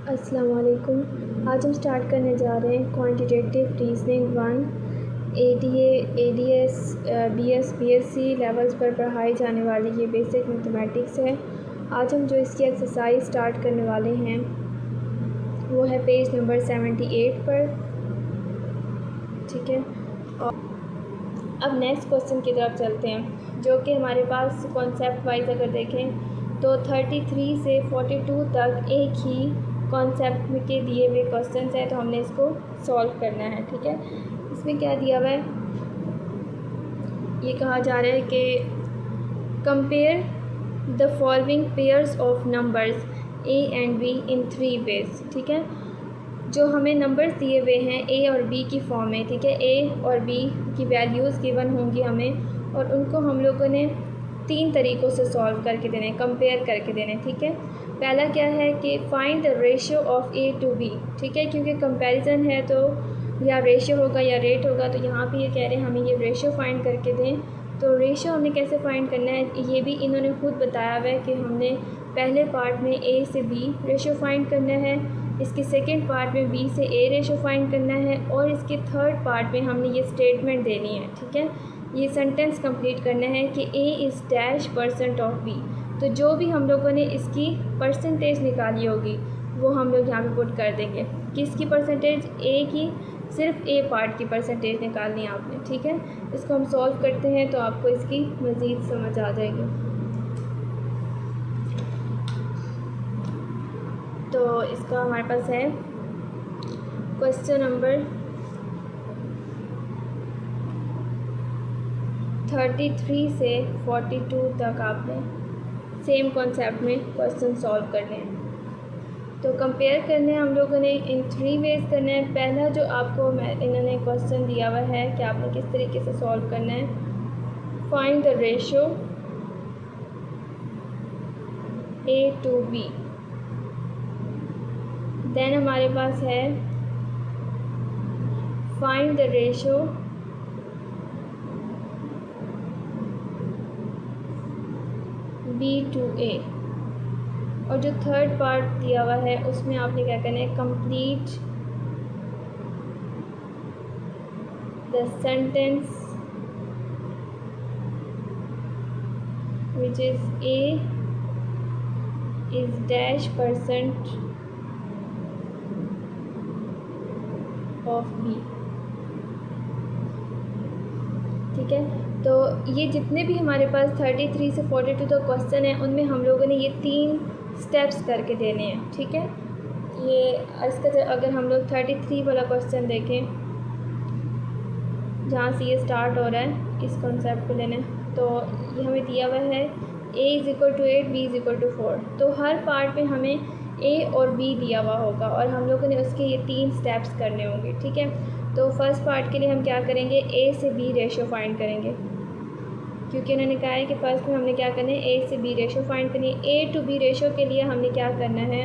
अस्सलाम वालेकुम। आज हम स्टार्ट करने जा रहे हैं quantitative reasoning 1 ADA ADS BS BSc levels पर पढ़ाई जाने वाली ये बेसिक मैथमेटिक्स है। आज हम जो इसकी एक्सरसाइज स्टार्ट करने वाले हैं वो है पेज नंबर 78 पर, ठीक है। और अब नेक्स्ट क्वेश्चन की तरफ चलते हैं, जो कि हमारे पास कॉन्सेप्ट वाइज अगर देखें तो 33 से 42 तक एक ही कॉन्सेप्ट के दिए हुए क्वेश्चंस हैं, तो हमने इसको सॉल्व करना है, ठीक है। इसमें क्या दिया हुआ है, ये कहा जा रहा है कि compare the following pairs of numbers A and B in 3 ways, ठीक है। जो हमें नंबर्स दिए हुए हैं ए और बी की फॉर्म में, ठीक है। ए और बी की वैल्यूज़ गिवन होंगी हमें, और उनको हम लोगों ने 3 तरीक़ों से सॉल्व करके देने, कंपेयर करके देने, ठीक है। पहला क्या है कि find the ratio of A to B, ठीक है, क्योंकि कंपैरिजन है तो या रेशियो होगा या रेट होगा, तो यहाँ पे ये कह रहे हैं हमें ये रेशियो फाइंड करके दें। तो रेशियो हमने कैसे फाइंड करना है, ये भी इन्होंने खुद बताया हुआ है कि हमने पहले पार्ट में ए से बी रेशियो फाइंड करना है, इसके सेकेंड पार्ट में बी से ए रेशियो फाइंड करना है, और इसके थर्ड पार्ट में हमने ये स्टेटमेंट देनी है, ठीक है। ये सेंटेंस कंप्लीट करना है कि A is dash % of B. तो जो भी हम लोगों ने इसकी परसेंटेज निकाली होगी वो हम लोग यहाँ पे पुट कर देंगे। किसकी परसेंटेज, ए की, सिर्फ ए पार्ट की परसेंटेज निकालनी है आपने, ठीक है। इसको हम सॉल्व करते हैं तो आपको इसकी मज़ीद समझ आ जाएगी। तो इसका हमारे पास है क्वेश्चन नंबर 33 से 42 तक आपने सेम कॉन्सेप्ट में क्वेश्चन सॉल्व करने हैं। तो कंपेयर करने हम लोगों ने इन 3 वेज करना है। पहला जो आपको इन्होंने क्वेश्चन दिया हुआ है कि आपने किस तरीके से सॉल्व करना है, find the ratio A to B. Then हमारे पास है find the ratio B to A, और जो थर्ड पार्ट दिया हुआ है उसमें आपने क्या करना है, complete the sentence which is A is dash % of B, ठीक है। तो ये जितने भी हमारे पास 33 से 42 तक क्वेश्चन है उनमें हम लोगों ने ये 3 स्टेप्स करके देने हैं, ठीक है। ये इसका अगर हम लोग 33 वाला क्वेश्चन देखें जहाँ से ये स्टार्ट हो रहा है, इस कॉन्सेप्ट को लेने, तो ये हमें दिया हुआ है a = 8 b = 4। तो हर पार्ट में हमें a और b दिया हुआ होगा और हम लोगों ने उसके ये 3 स्टेप्स करने होंगे, ठीक है। तो फर्स्ट पार्ट के लिए हम क्या करेंगे, a से b रेशियो फाइंड करेंगे, क्योंकि उन्होंने कहा है कि फर्स्ट में हमने क्या करना है, ए से बी रेशियो फाइंड करनी है। ए टू बी रेशियो के लिए हमने क्या करना है,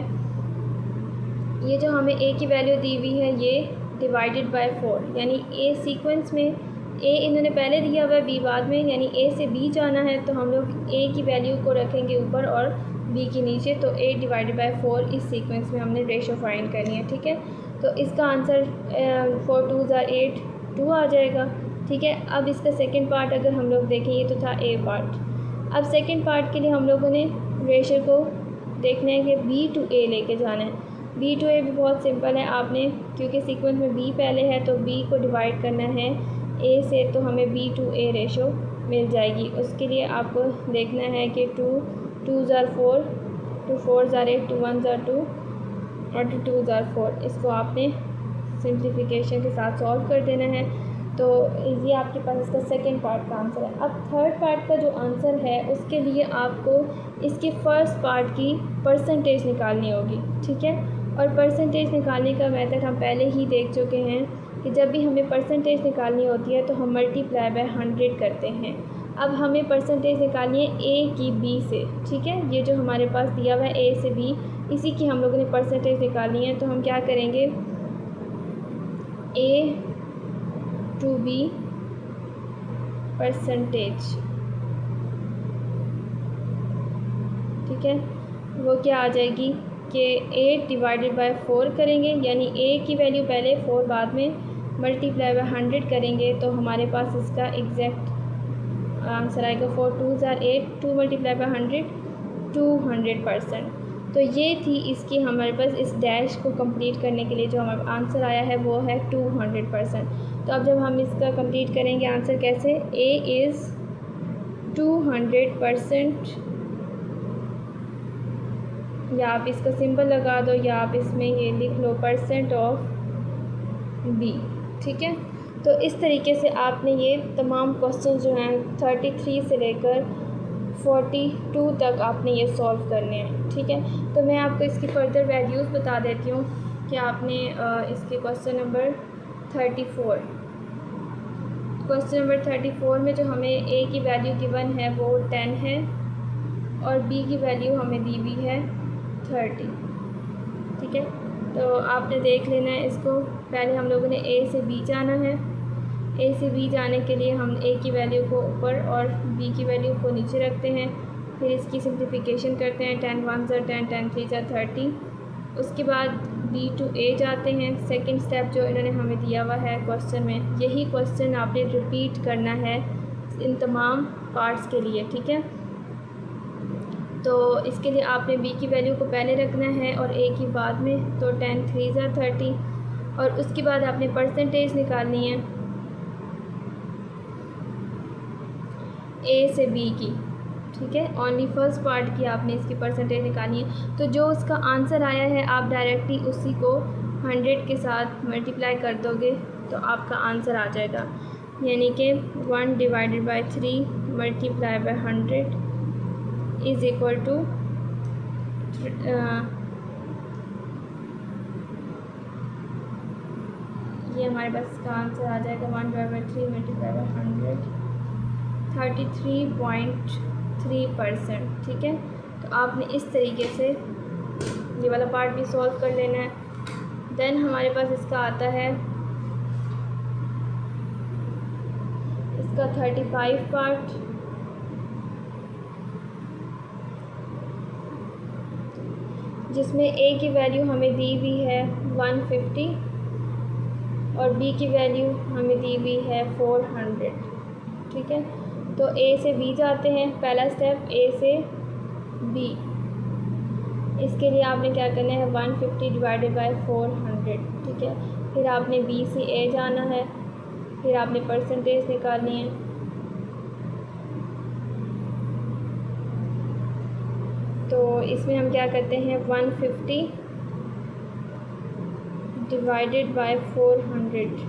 ये जो हमें ए की वैल्यू दी हुई है ये डिवाइडेड बाय 4, यानी ए सीक्वेंस में ए इन्होंने पहले दिया हुआ है, बी बाद में, यानी ए से बी जाना है तो हम लोग ए की वैल्यू को रखेंगे ऊपर और बी की नीचे। तो 8 डिवाइडेड बाय 4 इस सीक्वेंस में हमने रेशियो फाइंड करनी है, ठीक है। तो इसका आंसर 4 2 = 8 2 आ जाएगा, ठीक है। अब इसका सेकंड पार्ट अगर हम लोग देखें, ये तो था ए पार्ट। अब सेकंड पार्ट के लिए हम लोगों ने रेशियो को देखना है कि बी टू ए लेके जाना है। बी टू ए भी बहुत सिंपल है, आपने क्योंकि सीक्वेंस में बी पहले है तो बी को डिवाइड करना है ए से, तो हमें बी टू ए रेशियो मिल जाएगी। उसके लिए आपको देखना है कि 2 2 = 4 2 4 = 8 2 1 = 2 और 2 2 = 4। इसको आपने सिंप्लीफिकेशन के साथ सॉल्व कर देना है। तो ये आपके पास इसका सेकंड पार्ट का आंसर है। अब थर्ड पार्ट का जो आंसर है उसके लिए आपको इसके फर्स्ट पार्ट की परसेंटेज निकालनी होगी, ठीक है। और परसेंटेज निकालने का मेथड हम पहले ही देख चुके हैं कि जब भी हमें परसेंटेज निकालनी होती है तो हम मल्टीप्लाई बाय 100 करते हैं। अब हमें परसेंटेज निकालनी है ए की बी से, ठीक है। ये जो हमारे पास दिया हुआ है ए से बी, इसी की हम लोगों ने परसेंटेज निकालनी है। तो हम क्या करेंगे, ए टू बी परसेंटेज, ठीक है, वो क्या आ जाएगी कि 8 डिवाइडेड बाय 4 करेंगे, यानी a की वैल्यू पहले 4 बाद में मल्टीप्लाई बाय 100 करेंगे तो हमारे पास इसका एग्जैक्ट आंसर आएगा 4 2s are 8, 2 मल्टीप्लाई बाय 100 200%। तो ये थी इसकी हमारे पास इस डैश को कंप्लीट करने के लिए जो हमारा आंसर आया है वो है 200%। तो अब जब हम इसका कंप्लीट करेंगे आंसर कैसे, a इज़ 200%, या आप इसका सिंबल लगा दो या आप इसमें ये लिख लो परसेंट ऑफ b। ठीक है, तो इस तरीके से आपने ये तमाम क्वेश्चन जो हैं 33 से लेकर 42 तक आपने ये सॉल्व करने हैं। ठीक है, तो मैं आपको इसकी फ़र्दर वैल्यूज़ बता देती हूँ कि आपने इसके क्वेश्चन नंबर 34 में जो हमें a की वैल्यू गिवन है वो 10 है और b की वैल्यू हमें दी हुई है 30। ठीक है, तो आपने देख लेना है इसको। पहले हम लोगों ने a से b जाना है, a से b जाने के लिए हम a की वैल्यू को ऊपर और b की वैल्यू को नीचे रखते हैं, फिर इसकी सिंप्लीफिकेशन करते हैं, 10 1s are 10, 10 3s are 30। उसके बाद b to a जाते हैं। सेकंड स्टेप जो इन्होंने हमें दिया हुआ है क्वेश्चन में, यही क्वेश्चन आपने रिपीट करना है इन तमाम पार्ट्स के लिए। ठीक है, तो इसके लिए आपने b की वैल्यू को पहले रखना है और a की बाद में, तो 10 3s are 30 और उसके बाद आपने परसेंटेज निकालनी है a से b की। ठीक है, ओनली फर्स्ट पार्ट की आपने इसकी परसेंटेज निकालनी है। तो जो उसका आंसर आया है आप डायरेक्टली उसी को 100 के साथ मल्टीप्लाई कर दोगे तो आपका आंसर आ जाएगा, यानी कि 1 divided by 3 multiply by 100 is equal to ये हमारे पास इसका आंसर आ जाएगा 1 डिवाइड बाय 3 मल्टीप्लाई बाय 33.3%। ठीक है, तो आपने इस तरीके से ये वाला पार्ट भी सॉल्व कर लेना है। देन हमारे पास इसका आता है इसका 35 पार्ट, जिसमें a की वैल्यू हमें दी हुई है 150 और b की वैल्यू हमें दी हुई है 400। ठीक है, तो a से b जाते हैं, पहला स्टेप a से b। इसके लिए आपने क्या करना है 150 डिवाइडेड बाय 400। ठीक है, फिर आपने b से a जाना है, फिर आपने परसेंटेज निकालनी है। तो इसमें हम क्या करते हैं 150 डिवाइडेड बाय 400,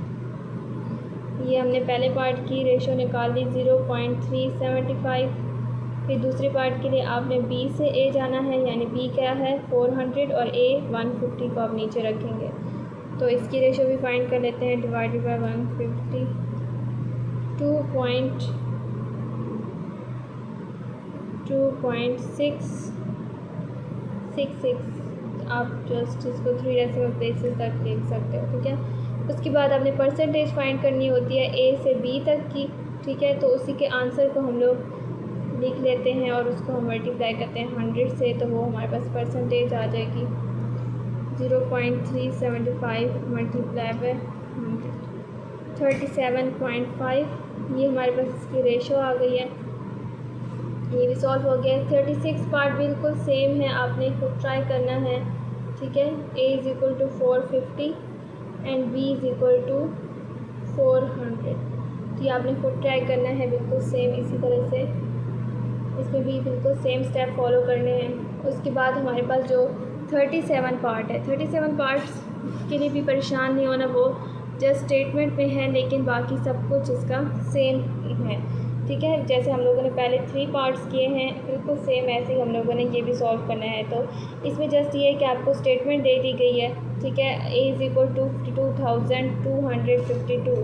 ये हमने पहले पार्ट की रेशो निकाल ली 0.375। फिर दूसरे पार्ट के लिए आपने b से a जाना है, यानी b क्या है 400 और a 150 को आप नीचे रखेंगे। तो इसकी रेशो भी फाइंड कर लेते हैं, डिवाइडेड बाय 150 2.66 आप जस्ट इसको 3 डेसिमल प्लेसेस तक लिख सकते हो। ठीक है, उसके बाद आपने परसेंटेज फाइंड करनी होती है a से b तक की। ठीक है, तो उसी के आंसर को हम लोग लिख लेते हैं और उसको हम मल्टीप्लाई करते हैं 100 से, तो वो हमारे पास परसेंटेज आ जाएगी 0.375 मल्टीप्लाई बाय 37.5। ये हमारे पास इसकी रेशो आ गई है, ये भी सॉल्व हो गया। 36 पार्ट बिल्कुल सेम है, आपने खुद ट्राई करना है। ठीक है, a is equal to 450 and b is equal to 400। तो ये आपने खुद ट्राई करना है बिल्कुल सेम इसी तरह से, इसमें भी बिल्कुल सेम स्टेप फॉलो करने हैं। उसके बाद हमारे पास जो 37 पार्ट है, 37 पार्ट्स के लिए भी परेशान नहीं होना, वो जस्ट स्टेटमेंट में है लेकिन बाकी सब कुछ इसका सेम है। ठीक है, जैसे हम लोगों ने पहले 3 पार्ट्स किए हैं बिल्कुल सेम ऐसे ही हम लोगों ने ये भी सॉल्व करना है। तो इसमें जस्ट ये है कि आपको स्टेटमेंट दे दी गई है। ठीक है, a is equal to 52,252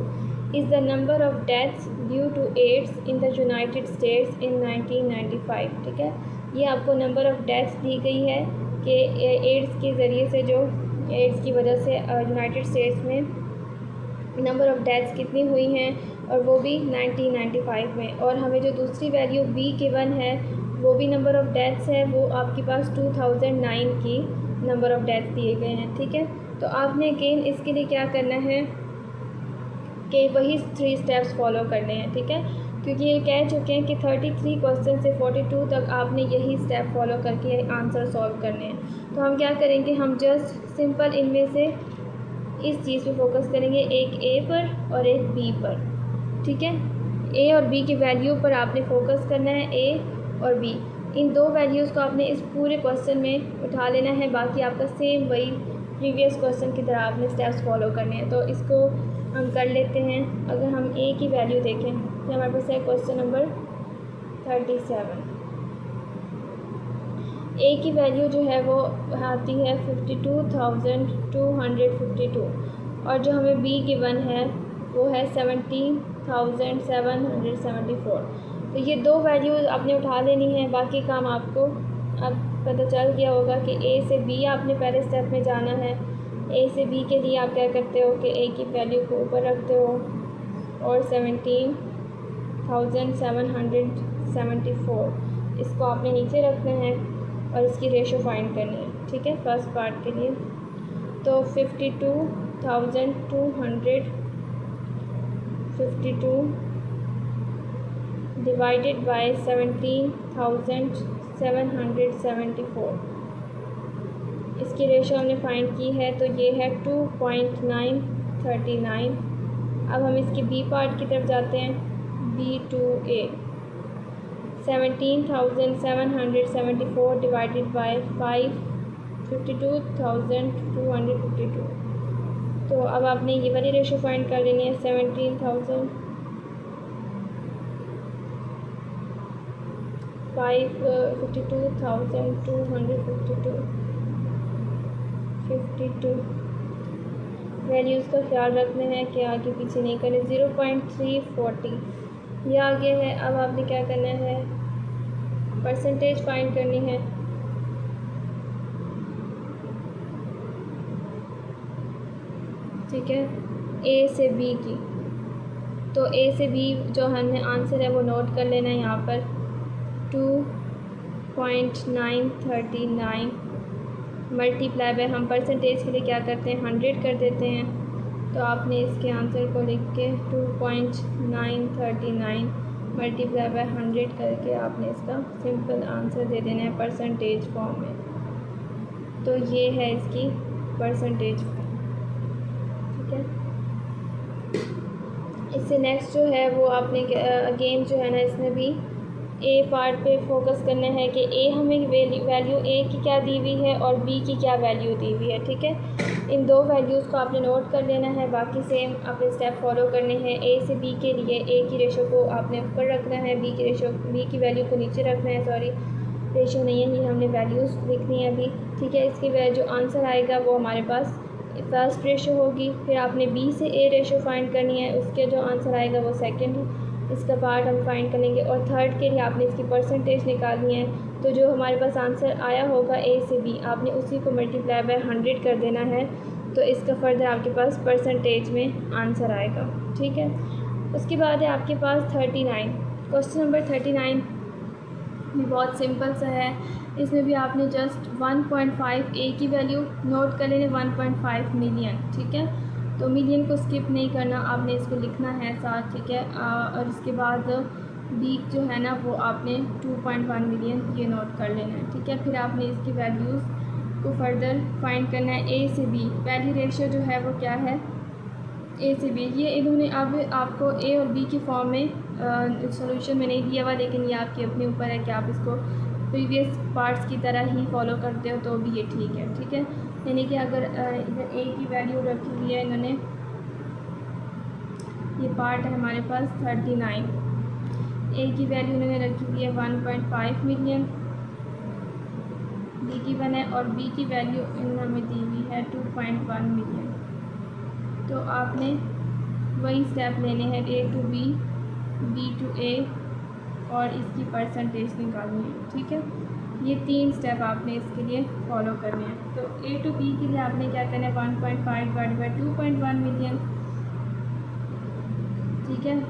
is the number of deaths due to AIDS in the United States in 1995। ठीक है, ये आपको नंबर ऑफ़ डेथ्स दी गई है कि एड्स के ज़रिए से जो एड्स की वजह से यूनाइटेड स्टेट्स में नंबर ऑफ़ डेथ्स कितनी हुई हैं, और वो भी 1995 में। और हमें जो दूसरी वैल्यू b गिवन है वो भी नंबर ऑफ़ डेथ्स है, वो आपके पास 2009 की नंबर ऑफ़ डेथ दिए गए हैं, ठीक है। तो आपने अगेन इसके लिए क्या करना है कि वही 3 स्टेप्स फॉलो करने हैं, ठीक है, क्योंकि ये कह चुके हैं कि 33 क्वेश्चन से 42 तक आपने यही स्टेप फॉलो करके आंसर सॉल्व करने हैं। तो हम क्या करेंगे, हम जस्ट सिंपल इनमें से इस चीज़ पे फोकस करेंगे, एक ए पर और एक बी पर, ठीक है। ए और बी की वैल्यू पर आपने फोकस करना है, ए और बी, इन 2 वैल्यूज़ को आपने इस पूरे क्वेश्चन में उठा लेना है। बाकी आपका सेम वही प्रीवियस क्वेश्चन की तरह आपने स्टेप्स फॉलो करने हैं। तो इसको हम कर लेते हैं। अगर हम ए की वैल्यू देखें तो हमारे पास है क्वेश्चन नंबर 37। ए की वैल्यू जो है वो आती है 52,252 और जो हमें बी गिवन है वो है 17,774। तो ये 2 वैल्यूज़ आपने उठा लेनी है। बाकी काम आपको अब पता चल गया होगा कि ए से बी आपने पहले स्टेप में जाना है। ए से बी के लिए आप क्या करते हो कि ए की वैल्यू को ऊपर रखते हो और 17,774 इसको आपने नीचे रखना है और इसकी रेशो फाइंड करनी है, ठीक है, फर्स्ट पार्ट के लिए। तो 52,252 डिवाइडेड बाय 17,774 इसकी रेशो हमने फाइंड की है, तो ये है 2.939। अब हम इसके बी पार्ट की तरफ जाते हैं, B2A 17,774 डिवाइडेड बाय 5 52,252। तो अब आपने ये वाली रेशो फाइंड कर लेनी है, 52,252 वैल्यूज़ का ख्याल रखना है कि आगे पीछे नहीं करें। 0.340 ये आगे है। अब आपने क्या करना है, परसेंटेज फाइंड करनी है। ठीक है, ए से बी की, तो ए से बी जो हमने आंसर है वो नोट कर लेना है यहाँ पर 2.939 मल्टीप्लाई बाय, हम परसेंटेज के लिए क्या करते हैं 100 कर देते हैं। तो आपने इसके आंसर को लिख के 2.939 मल्टीप्लाई बाय 100 करके आपने इसका सिंपल आंसर दे देना है परसेंटेज फॉर्म में। तो ये है इसकी परसेंटेज, ठीक है। इससे नेक्स्ट जो है वो आपने अगेन जो है ना, इसमें भी ए पार्ट पे फोकस करना है कि ए हमें वैल्यू ए की क्या दी हुई है और बी की क्या वैल्यू दी हुई है, ठीक है। इन 2 वैल्यूज़ को आपने नोट कर लेना है। बाकी सेम आपने स्टेप फॉलो करने हैं। ए से बी के लिए ए की रेशो को आपने ऊपर रखना है, बी की वैल्यू को नीचे रखना है। सॉरी, रेशो नहीं है, ये हमने वैल्यूज़ लिखनी है अभी, ठीक है। इसकी जो आंसर आएगा वो हमारे पास फर्स्ट रेशो होगी। फिर आपने बी से ए रेशो फाइंड करनी है, उसके जो आंसर आएगा वो सेकंड है, इसका पार्ट हम फाइंड करेंगे। और थर्ड के लिए आपने इसकी परसेंटेज निकालनी है। तो जो हमारे पास आंसर आया होगा ए से बी, आपने उसी को मल्टीप्लाई बाय 100 कर देना है। तो इसका फर्दर आपके पास परसेंटेज में आंसर आएगा, ठीक है। उसके बाद है आपके पास 39, क्वेश्चन नंबर 39 भी बहुत सिंपल सा है। इसमें भी आपने जस्ट 1.5 ए की वैल्यू नोट कर लेनी, 1.5 मिलियन, ठीक है। तो मिलियन को स्किप नहीं करना, आपने इसको लिखना है साथ, ठीक है। और इसके बाद बी जो है ना वो आपने 2.1 मिलियन ये नोट कर लेना है, ठीक है। फिर आपने इसकी वैल्यूज़ को फर्दर फाइंड करना है। ए से बी पहली रेशियो जो है वो क्या है, ए से बी, ये इन्होंने अब आपको ए और बी की फॉर्म में सॉल्यूशन में नहीं दिया हुआ, लेकिन ये आपके अपने ऊपर है कि आप इसको प्रीवियस पार्ट्स की तरह ही फॉलो करते हो तो भी ये ठीक है, ठीक है। यानी कि अगर इधर ए की वैल्यू रखी हुई है इन्होंने, ये पार्ट है हमारे पास 39, ए की वैल्यू इन्होंने रखी हुई है 1.5 मिलियन, बी की वन है, और बी की वैल्यू इन्होंने हमें दी हुई है 2.1 मिलियन। तो आपने वही स्टेप लेने हैं, ए to B, B to A, और इसकी परसेंटेज निकालनी है, ठीक है। ये 3 स्टेप आपने इसके लिए फॉलो करने हैं। तो ए टू बी के लिए आपने क्या करना है, 1.5 डिवाइड बाई 2.1 मिलियन, ठीक है।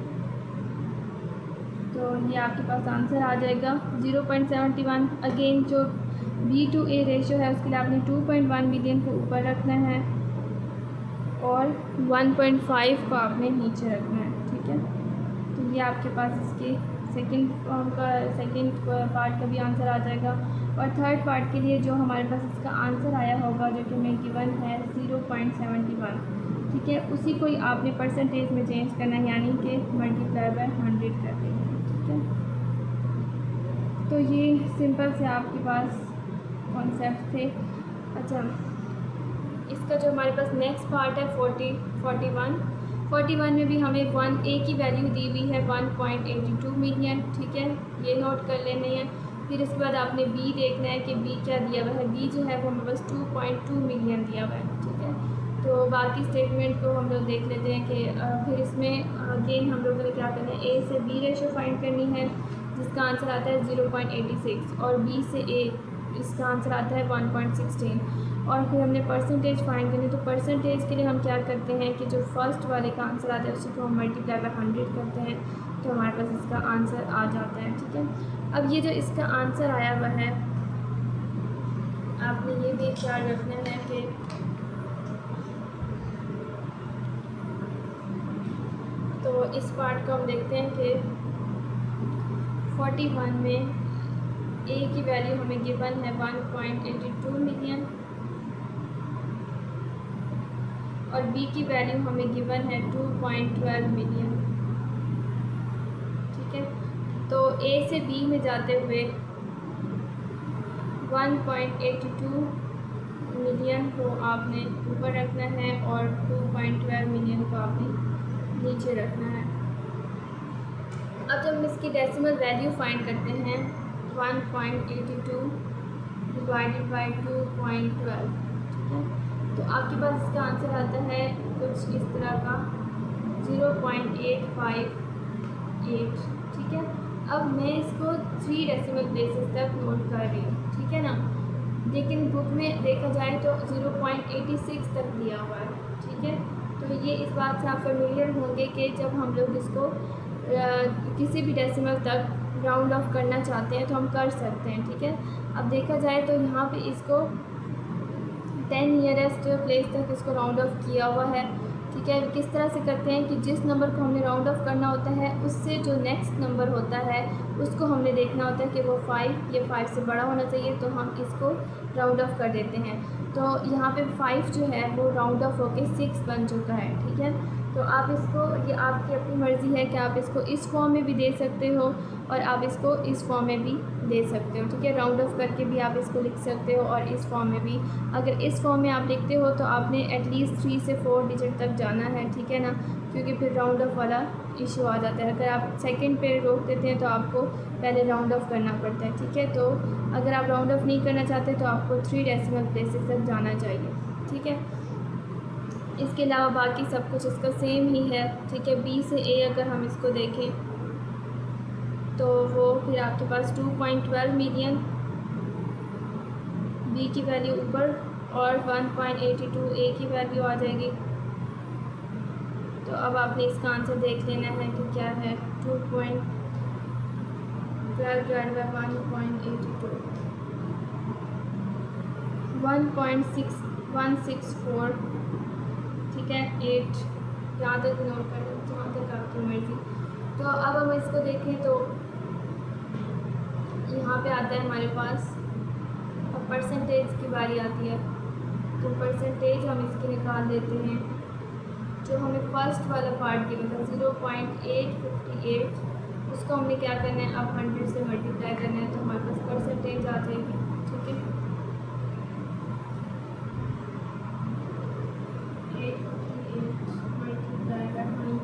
तो ये आपके पास आंसर आ जाएगा 0.71। अगेन जो B to A रेशियो है उसके लिए आपने 2.1 मिलियन को ऊपर रखना है और 1.5 को आपने नीचे रखना है, ठीक है। तो ये आपके पास इसके सेकंड पार्ट का भी आंसर आ जाएगा। और थर्ड पार्ट के लिए जो हमारे पास इसका आंसर आया होगा जो कि हमें गिवन है 0.71, ठीक है, उसी को ही आपने परसेंटेज में चेंज करना है, यानी कि मल्टीप्लाई बाय 100 कर देंगे, ठीक है। तो ये सिंपल से आपके पास कॉन्सेप्ट थे। अच्छा, इसका जो हमारे पास नेक्स्ट पार्ट है 41 में भी हमें A की वैल्यू दी हुई है 1.82 मिलियन, ठीक है, ये नोट कर लेने हैं। फिर इसके बाद आपने B देखना है कि B क्या दिया हुआ है। B जो है वो हमारे पास 2.2 मिलियन दिया हुआ है, ठीक है। तो बाकी स्टेटमेंट को हम लोग देख लेते हैं कि फिर इसमें अगेन हम लोगों ने क्या करना है, A से B रेशो फाइंड करनी है जिसका आंसर आता है 0.86 और B से A इसका आंसर आता है 1.16 और फिर हमने परसेंटेज फाइंड करनी है। तो परसेंटेज के लिए हम क्या करते हैं कि जो फर्स्ट वाले का आंसर आता है उसी को हम मल्टीप्लाई बाय 100 करते हैं, तो हमारे पास इसका आंसर आ जाता है, ठीक है। अब ये जो इसका आंसर आया हुआ है आपने ये भी ख्याल रखना है कि तो इस पार्ट को हम देखते हैं कि 41 में A की वैल्यू हमें गिवन है 1.82 मिलियन और B की वैल्यू हमें गिवन है 2.12 मिलियन, ठीक है। तो A से B में जाते हुए 1.82 मिलियन को आपने ऊपर रखना है और 2.12 मिलियन को आपने नीचे रखना है। अब जब हम इसकी डेसिमल वैल्यू फाइंड करते हैं 1.82 डिवाइडेड बाई 2.12, ठीक है, तो आपके पास इसका आंसर आता है कुछ इस तरह का 0.858, ठीक है। अब मैं इसको 3 डेसिमल प्लेसेस तक नोट कर रही हूँ, ठीक है ना, लेकिन बुक में देखा जाए तो 0.86 तक दिया हुआ है, ठीक है। तो ये इस बात से आप फेमिलियर होंगे कि जब हम लोग इसको किसी भी डेसिमल तक राउंड ऑफ करना चाहते हैं तो हम कर सकते हैं, ठीक है। अब देखा जाए तो यहाँ पे इसको 10 नियरेस्ट प्लेस तक इसको राउंड ऑफ किया हुआ है, ठीक है। किस तरह से करते हैं कि जिस नंबर को हमने राउंड ऑफ करना होता है उससे जो नेक्स्ट नंबर होता है उसको हमने देखना होता है कि वो 5 या 5 से बड़ा होना चाहिए, तो हम इसको राउंड ऑफ कर देते हैं। तो यहाँ पे 5 जो है वो राउंड ऑफ होके 6 बन चुका है, ठीक है। तो आप इसको, ये आपकी अपनी मर्ज़ी है कि आप इसको इस फॉर्म में भी दे सकते हो और आप इसको इस फॉर्म में भी दे सकते हो, ठीक है। राउंड ऑफ करके भी आप इसको लिख सकते हो और इस फॉर्म में भी। अगर इस फॉर्म में आप लिखते हो तो आपने एटलीस्ट 3 से 4 डिजिट तक जाना है, ठीक है ना, क्योंकि फिर राउंड ऑफ वाला इशू आ जाता है। अगर आप सेकंड पे रोक देते हैं तो आपको पहले राउंड ऑफ करना पड़ता है, ठीक है। तो अगर आप राउंड ऑफ नहीं करना चाहते तो आपको 3 डेसिमल प्लेसेस तक जाना चाहिए, ठीक है। इसके अलावा बाकी सब कुछ इसका सेम ही है, ठीक है। B से A अगर हम इसको देखें तो वो फिर आपके पास 2.12 मिलियन B की वैल्यू ऊपर और 1.82 A की वैल्यू आ जाएगी। तो अब आपने इसका आंसर देख लेना है कि क्या है, 2.12 डिवाइड बाई 1.82 1.6164, ठीक है, 8 यहाँ तक नोट कर लें, जहाँ तक आपकी मर्ज़ी। तो अब हम इसको देखें तो यहाँ पे आता है हमारे पास, अब परसेंटेज की बारी आती है। तो परसेंटेज हम इसकी निकाल देते हैं, जो हमें फर्स्ट वाला पार्ट गिवन था 0.858, उसको हमने क्या करना है, अब 100 से मल्टीप्लाई करना है, तो हमारे पास परसेंटेज आ जाएगी, ठीक है। 858 मल्टीप्लाई बाय 100,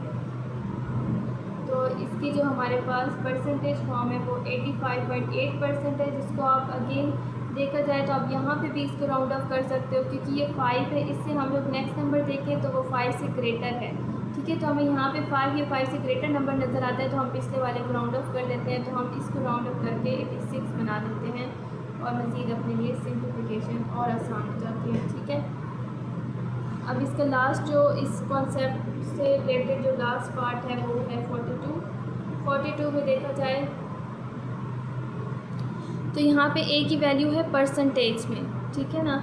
तो इसकी जो हमारे पास परसेंटेज फॉर्म है वो 85.8% है, जिसको आप अगेन देखा जाए तो आप यहाँ पे भी इसको राउंड ऑफ कर सकते हो, क्योंकि ये 5 है, इससे हम लोग नेक्स्ट नंबर देखें तो वो 5 से ग्रेटर है, ठीक है। तो हमें यहाँ पे 5 या 5 से ग्रेटर नंबर नज़र आता है तो हम पिछले वाले को राउंड ऑफ कर लेते हैं, तो हम इसको राउंड ऑफ करके 86 बना देते हैं और मज़ीद अपने लिए सिंप्लीफिकेशन और आसान हो जाती है, ठीक है। अब इसका लास्ट जो इस कॉन्सेप्ट से रिलेटेड जो लास्ट पार्ट है वो है 42 में देखा जाए तो यहाँ पे ए की वैल्यू है परसेंटेज में, ठीक है ना,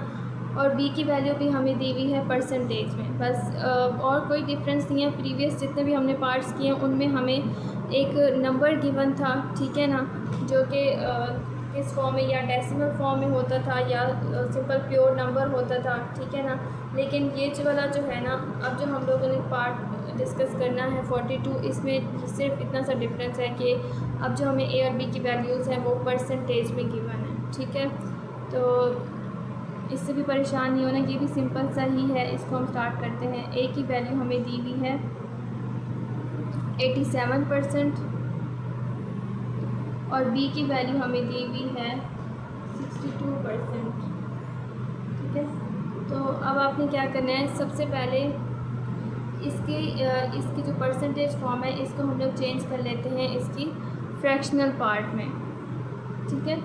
और बी की वैल्यू भी हमें दी हुई है परसेंटेज में। बस और कोई डिफरेंस नहीं है। प्रीवियस जितने भी हमने पार्ट्स किए उनमें हमें एक नंबर गिवन था, ठीक है ना, जो कि किस फॉर्म में, या डेसिमल फॉर्म में होता था या सिंपल प्योर नंबर होता था, ठीक है ना। लेकिन ये जो वाला जो है ना, अब जो हम लोगों ने पार्ट डिस्कस करना है 42, इसमें सिर्फ इतना सा डिफरेंस है कि अब जो हमें ए और बी की वैल्यूज़ हैं वो परसेंटेज में गिवन है, ठीक है। तो इससे भी परेशान नहीं होना, ये भी सिंपल सा ही है। इसको हम स्टार्ट करते हैं। ए की वैल्यू हमें दी हुई है 87% और बी की वैल्यू हमें दी हुई है 62%, ठीक है। तो अब आपने क्या करना है, सबसे पहले इसकी जो परसेंटेज फॉर्म है इसको हम लोग चेंज कर लेते हैं इसकी फ्रैक्शनल पार्ट में, ठीक है।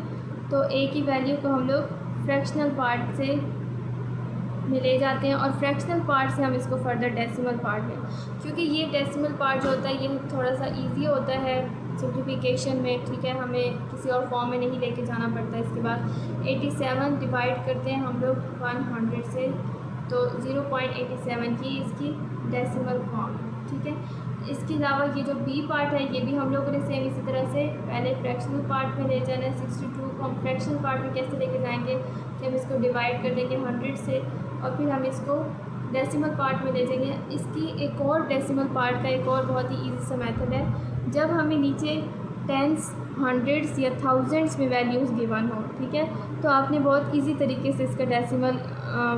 तो ए की वैल्यू को हम लोग फ्रैक्शनल पार्ट से में ले जाते हैं और फ्रैक्शनल पार्ट से हम इसको फर्दर डेसिमल पार्ट में, क्योंकि ये डेसिमल पार्ट जो होता है ये थोड़ा सा इजी होता है सिम्प्लिफिकेशन में, ठीक है। हमें किसी और फॉर्म में नहीं लेके जाना पड़ता है। इसके बाद 87 डिवाइड करते हैं हम लोग 100 से, तो 0.87 की इसकी डेसिमल फॉर्म, ठीक है। इसके अलावा ये जो बी पार्ट है ये भी हम लोगों ने सेम इसी तरह से पहले फ्रैक्शनल पार्ट में ले जाना है। 62 को हम फ्रैक्शनल पार्ट में कैसे लेके जाएंगे कि हम इसको डिवाइड कर देंगे 100 से और फिर हम इसको डेसिमल पार्ट में ले जाएंगे। इसकी एक और डेसिमल पार्ट का एक और बहुत ही ईजी सा मेथड है, जब हमें नीचे टेंस, हंड्रेड्स या थाउजेंड्स में वैल्यूज़ गिवन हो, ठीक है, तो आपने बहुत इजी तरीके से इसका डेसिमल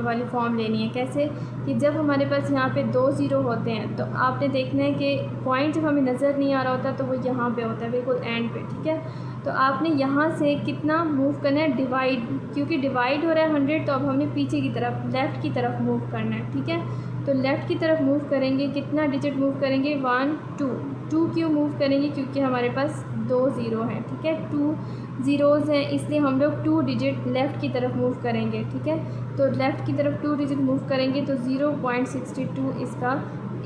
वाली फॉर्म लेनी है। कैसे कि जब हमारे पास यहाँ पे 2 ज़ीरो होते हैं तो आपने देखना है कि पॉइंट जब हमें नज़र नहीं आ रहा होता तो वो यहाँ पे होता है बिल्कुल एंड पे, ठीक है। तो आपने यहाँ से कितना मूव करना है, डिवाइड, क्योंकि डिवाइड हो रहा है 100 तो अब हमने पीछे की तरफ लेफ़्ट की तरफ मूव करना है, ठीक है। तो लेफ़्ट की तरफ मूव करेंगे, कितना डिजिट मूव करेंगे, 1 2 क्यों मूव करेंगे, क्योंकि हमारे पास 2 ज़ीरो हैं, ठीक है, 2 ज़ीरोज़ हैं, इसलिए हम लोग 2 डिजिट लेफ़्ट की तरफ मूव करेंगे, ठीक है। तो लेफ़्ट की तरफ 2 डिजिट मूव करेंगे तो 0.62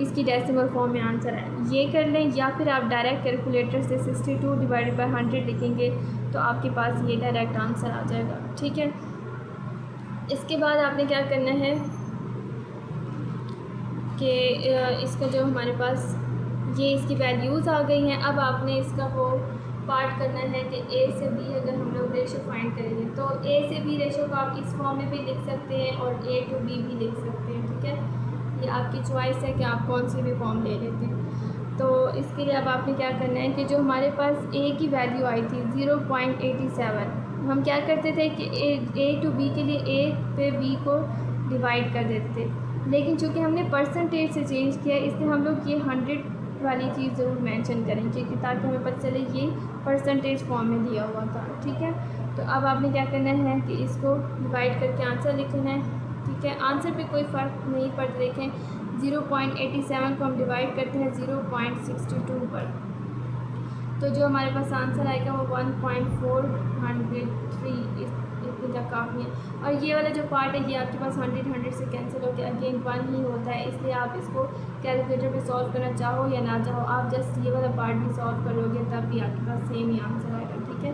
इसकी डेसिमल फॉर्म में आंसर है। ये कर लें या फिर आप डायरेक्ट कैलकुलेटर से 62 डिवाइडेड बाई 100 लिखेंगे तो आपके पास ये डायरेक्ट आंसर आ जाएगा, ठीक है। इसके बाद आपने क्या करना है कि इसका जो हमारे पास ये इसकी वैल्यूज़ आ गई हैं, अब आपने इसका वो पार्ट करना है कि ए से बी अगर हम लोग रेशो फाइंड करेंगे तो ए से बी रेशो को आप इस फॉर्म में भी लिख सकते हैं और ए टू बी भी लिख सकते हैं, ठीक है। ये आपकी चॉइस है कि आप कौन सी भी फॉर्म ले लेते हैं। तो इसके लिए अब आपने क्या करना है कि जो हमारे पास ए की वैल्यू आई थी 0.87, हम क्या करते थे कि ए टू बी के लिए ए पे बी को डिवाइड कर देते थे, लेकिन चूँकि हमने परसेंटेज से चेंज किया इसलिए हम लोग ये 100 वाली चीज़ ज़रूर मेंशन करेंगे कि ताकि हमें पता चले ये परसेंटेज फॉर्म में दिया हुआ था, ठीक है। तो अब आपने क्या करना है कि इसको डिवाइड करके आंसर लिखना है, ठीक है। आंसर पे कोई फ़र्क नहीं पड़ता। देखें 0.87 को हम डिवाइड करते हैं 0.62 पर, तो जो हमारे पास आंसर आएगा वो 1.403 इतनी तक काफ़ी है। और ये वाला जो पार्ट है ये आपके पास 100 से कैंसिल होकर अगेन 1 ही होता है, इसलिए आप इसको कैलकुलेटर पे सॉल्व करना चाहो या ना चाहो, आप जस्ट ये वाला पार्ट भी सॉल्व करोगे तब भी आपके पास सेम ही आंसर आएगा, ठीक है।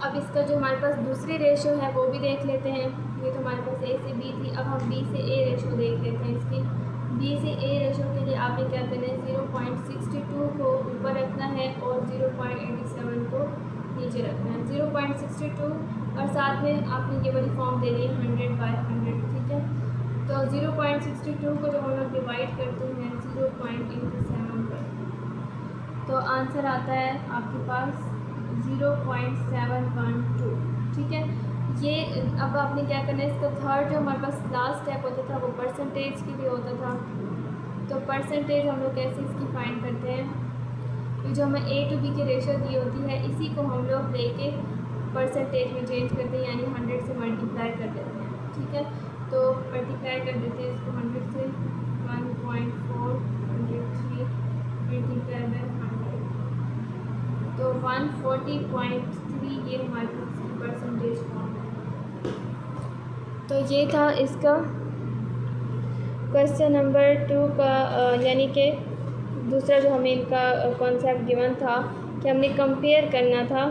अब इसका जो हमारे पास दूसरी रेशो है वो भी देख लेते हैं। ये तो हमारे पास ए से बी थी, अब हम बी से ए रेशो देख लेते हैं। इसकी बी से ए रेशो के लिए आपने क्या करना है, 0.62 को ऊपर रखना है और 0.87 को नीचे रखना है। 0.62 और साथ में आपने ये वाली फॉर्म दे दी 100/100, ठीक है। तो 0.62 को जब हम लोग डिवाइड करते हैं 0.87 पर तो आंसर आता है आपके पास 0.712, ठीक है। ये अब आपने क्या करना है, इसका थर्ड जो हमारे पास लास्ट स्टेप होता था वो परसेंटेज के लिए होता था। तो परसेंटेज हम लोग कैसे इसकी फाइंड करते हैं, ये जो हमें ए टू बी की रेशो दी होती है इसी को हम लोग लेके परसेंटेज में चेंज करते हैं, यानी 100 से मल्टीप्लाई कर देते हैं, ठीक है। तो मल्टीप्लाई कर देते हैं इसको 100 से, 1.403 मल्टीप्लाई बाय 100 तो 140.3 ये हमारे पास की परसेंटेज फॉर्म है। तो ये था इसका क्वेश्चन नंबर 2 का, यानी कि दूसरा जो हमें इनका कॉन्सेप्ट गिवन था कि हमने कंपेयर करना था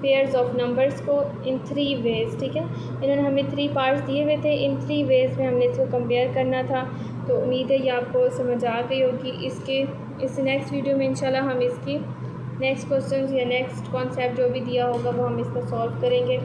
पेयर्स ऑफ नंबर्स को इन 3 वेज़, ठीक है। इन्होंने हमें 3 पार्ट्स दिए हुए थे, इन 3 वेज़ में हमने इसको कंपेयर करना था। तो उम्मीद है ये आपको समझ आ गई होगी। इस नेक्स्ट वीडियो में इंशाल्लाह हम इसकी नेक्स्ट क्वेश्चन या नेक्स्ट कॉन्सेप्ट जो भी दिया होगा वो हम इसका सॉल्व करेंगे।